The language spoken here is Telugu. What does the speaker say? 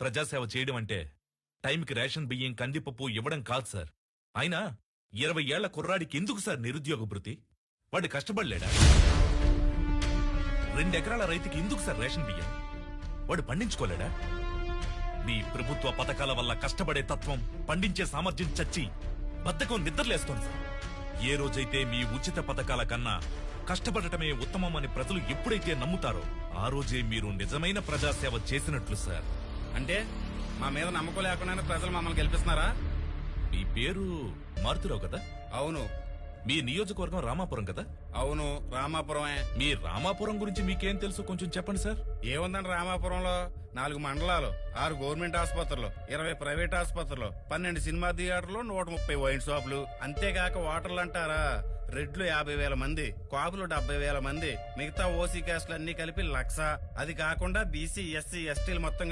ప్రజాసేవ చేయడం అంటే టైంకి రేషన్ బియ్యం కందిపప్పు ఇవ్వడం కాదు సార్. అయినా 20 ఏళ్ల కుర్రాడికి ఎందుకు సార్ నిరుద్యోగ భృతి? వాడు కష్టపడలేడా? 2 ఎకరాల రైతుకి ఎందుకు సార్ రేషన్ బియ్యం? వాడు పండించుకోలేడా? మీ ప్రభుత్వ పథకాల వల్ల కష్టపడే తత్వం, పండించే సామర్థ్యం చచ్చి బద్ధకం నిద్రలేస్తోంది సార్. ఏ రోజైతే మీ ఉచిత పథకాల కన్నా కష్టపడటమే ఉత్తమం అని ప్రజలు ఎప్పుడైతే నమ్ముతారో ఆ రోజే మీరు నిజమైన ప్రజాసేవ చేసినట్లు సార్. అంటే మా మీద నమ్మకం లేకుండానే ప్రజలు మమ్మల్ని గెలిపిస్తున్నారా? మీ పేరు మారుతురావు కదా? అవును. మీ నియోజకవర్గం రామాపురం కదా? అవును, రామాపురమే. మీ రామాపురం గురించి మీకేం తెలుసు కొంచెం చెప్పండి సార్. ఏముందండి రామాపురంలో? 4 మండలాలు, 6 గవర్నమెంట్ ఆసుపత్రులు, 20 ప్రైవేట్ ఆసుపత్రులు, 12 సినిమా థియేటర్లు, 130 వైన్ షాపులు. అంతేగాక ఓటర్లు అంటారా, రెడ్లు 50,000 మంది, కాపులు 70,000 మంది, మిగతా ఓసీ క్యాస్టులు అన్ని కలిపి 1,00,000. అది కాకుండా బీసీ, ఎస్సీ, ఎస్టీలు మొత్తం